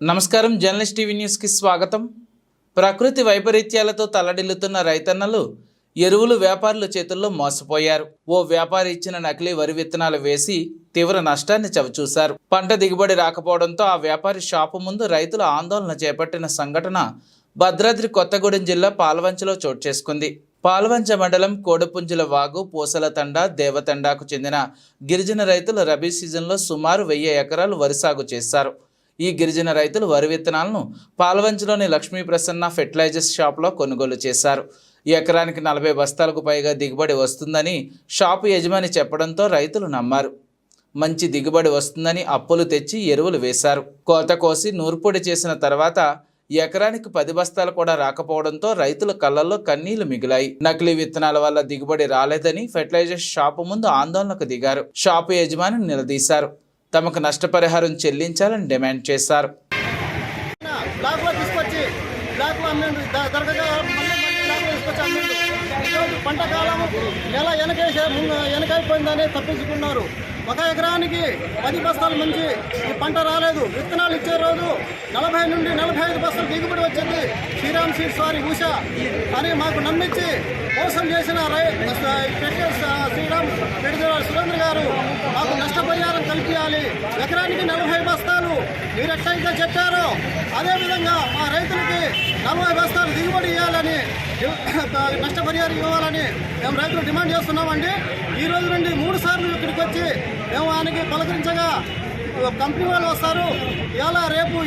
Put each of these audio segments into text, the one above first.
నమస్కారం, journalist TV న్యూస్కి స్వాగతం. ప్రకృతి వైపరీత్యాలతో తల్లడిల్లుతున్న రైతన్నలు ఎరువులు వ్యాపారుల చేతుల్లో మోసపోయారు. ఓ వ్యాపారి ఇచ్చిన నకిలీ వరి విత్తనాలు వేసి తీవ్ర నష్టాన్ని చవిచూశారు. పంట దిగుబడి రాకపోవడంతో ఆ వ్యాపారి షాపు ముందు రైతులు ఆందోళన చేపట్టిన సంఘటన భద్రాద్రి కొత్తగూడెం జిల్లా పాల్వంచలో చోటు చేసుకుంది. పాల్వంచ మండలం కోడపుంజుల వాగు, పూసల తండ, దేవతండాకు చెందిన గిరిజన రైతులు రబీ సీజన్లో సుమారు 1000 ఎకరాలు వరి సాగు చేశారు. ఈ గిరిజన రైతులు వరి విత్తనాలను పాల్వంచలోని లక్ష్మీ ప్రసన్న ఫెర్టిలైజర్స్ షాప్లో కొనుగోలు చేశారు. ఈ ఎకరానికి 40 బస్తాలకు పైగా దిగుబడి వస్తుందని షాపు యజమాని చెప్పడంతో రైతులు నమ్మారు. మంచి దిగుబడి వస్తుందని అప్పులు తెచ్చి ఎరువులు వేశారు. కోత కోసి నూర్పొడి చేసిన తర్వాత ఎకరానికి 10 బస్తాలు కూడా రాకపోవడంతో రైతుల కళ్ళల్లో కన్నీళ్లు మిగిలాయి. నకిలీ విత్తనాల వల్ల దిగుబడి రాలేదని ఫెర్టిలైజర్స్ షాపు ముందు ఆందోళనకు దిగారు. షాపు యజమాని నిలదీశారు. తమకు నష్టపరిహారం చెల్లించాలని డిమాండ్ చేశారు. పంట కాలం నెల వెనకైపోయిందని తప్పించుకున్నారు. 1 ఎకరానికి 10 బస్తాల నుంచి ఈ పంట రాలేదు. విత్తనాలు ఇచ్చే రోజు 40 నుండి 45 బస్తాలు దిగుబడి వచ్చింది. శ్రీరామ్ సీడ్స్ వారి ఉషా అని మాకు నమ్మించి మోసం చేసిన శ్రీరామ్ సురేంద్ర గారు మాకు నష్టపరిహారం కల్పించాలి. ఎకరానికి 40 బస్తాలు మీరు ఎట్లయితే చెప్పారో అదేవిధంగా మా రైతులకి 40 బస్తాలు దిగుబడి ఇవ్వాలని, నష్టపరిహారం ఇవ్వాలని మేము రైతులు డిమాండ్ చేస్తున్నామండి. ఈ రోజు నుండి 3 సార్లు ఇక్కడికి వచ్చి మేము ఆయనకి పలకరించగా కంపెనీ వాళ్ళు వస్తారు, ఎలా రేపు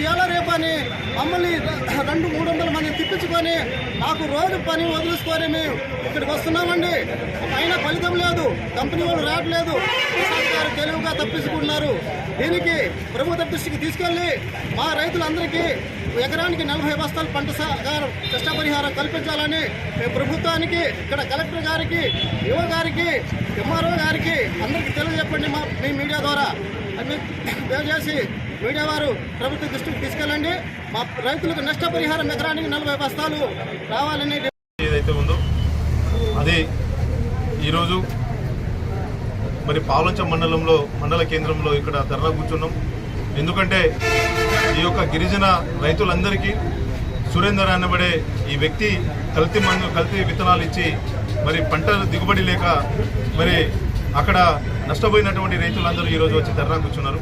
అని మమ్మల్ని 200-300 మంది తిప్పించుకొని మాకు రోజు పని వదిలేసుకొని మేము ఇక్కడికి వస్తున్నామండి. అయినా ఫలితం లేదు, కంపెనీ వాళ్ళు రావట్లేదు. గారు తెలివిగా తప్పించుకుంటున్నారు. దీనికి ప్రభుత్వ దృష్టికి తీసుకెళ్లి మా రైతులందరికీ ఎకరానికి 40 బస్తాలు పంట నష్టపరిహారం కల్పించాలని మేము ప్రభుత్వానికి, ఇక్కడ కలెక్టర్ గారికి, యువ గారికి, ఎంఆర్ఓ గారికి అందరికీ తెలియజెప్పండి. మీ మీడియా ద్వారా అన్ని దయచేసి మీడియా వారు ప్రభుత్వ దృష్టికి తీసుకెళ్ళండి. మా రైతులకు నష్టపరిహారం ఎకరానికి 40 బస్తాలు రావాలని ఏదైతే ఉందో అది ఈరోజు మరి పాల్వంచ మండల కేంద్రంలో ఇక్కడ ధర్నా కూర్చున్నాం. ఎందుకంటే ఈ యొక్క గిరిజన రైతులందరికీ సురేందర్ అనబడే ఈ వ్యక్తి కల్తీ విత్తనాలు ఇచ్చి మరి పంట దిగుబడి లేక మరి అక్కడ నష్టపోయినటువంటి రైతులందరూ ఈరోజు వచ్చి ధర్నా కూర్చున్నారు.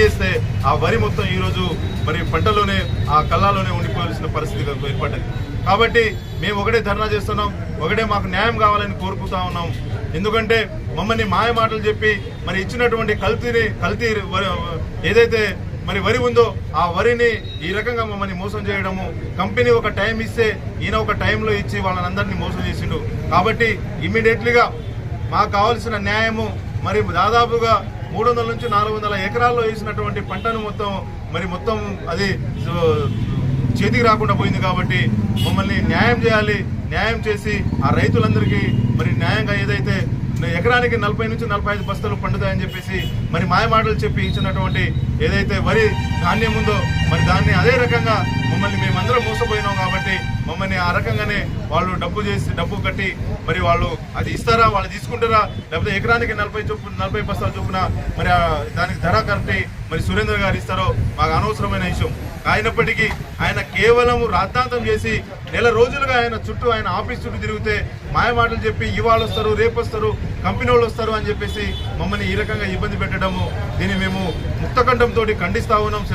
చేస్తే ఆ వరి మొత్తం ఈరోజు మరి పంటలోనే ఆ కళ్ళలోనే ఉండిపోవాల్సిన పరిస్థితి ఏర్పడ్డది. కాబట్టి మేము ఒకటే ధర్నా చేస్తున్నాం, ఒకటే మాకు న్యాయం కావాలని కోరుకుంటా ఉన్నాం. ఎందుకంటే మమ్మల్ని మాయ మాటలు చెప్పి మరి ఇచ్చినటువంటి కల్తీ ఏదైతే మరి వరి ఉందో ఆ వరిని ఈ రకంగా మమ్మల్ని మోసం చేయడము, కంపెనీ ఒక టైం ఇస్తే ఈయన ఒక టైంలో ఇచ్చి వాళ్ళందరినీ మోసం చేసిండు. కాబట్టి ఇమ్మీడియట్లీగా మాకు కావాల్సిన న్యాయము, మరి దాదాపుగా 300 నుంచి 400 ఎకరాల్లో వేసినటువంటి పంటను మొత్తం అది చేతికి రాకుండా పోయింది. కాబట్టి మమ్మల్ని న్యాయం చేయాలి. న్యాయం చేసి ఆ రైతులందరికీ మరి న్యాయంగా ఏదైతే ఎకరానికి 40 నుంచి 45 బస్తాలు పండుతాయని చెప్పేసి మరి మాయమాటలు చెప్పి ఇచ్చినటువంటి ఏదైతే వరి ధాన్యం ఉందో మరి దాన్ని అదే రకంగా మమ్మల్ని మేమందరం మోసపోయినాం. కాబట్టి మమ్మల్ని ఆ రకంగానే వాళ్ళు డబ్బు కట్టి మరి వాళ్ళు అది ఇస్తారా, వాళ్ళు తీసుకుంటారా, లేకపోతే ఎకరానికి 40 బస్తాలు చొప్పున మరి దానికి ధర కట్టి మరి సురేంద్ర గారు ఇస్తారో మాకు అనవసరమైన విషయం. అయినప్పటికీ ఆయన కేవలం రాద్ధాంతం చేసి నెల రోజులుగా ఆయన ఆఫీస్ చుట్టూ తిరిగితే మాయమాటలు చెప్పి ఇవాళ వస్తారు, రేపు వస్తారు, కంపెనీ వాళ్ళు వస్తారు అని చెప్పేసి మమ్మల్ని ఈ రకంగా ఇబ్బంది పెట్టడము, దీన్ని మేము ముక్తకంఠంతో ఖండిస్తా ఉన్నాం.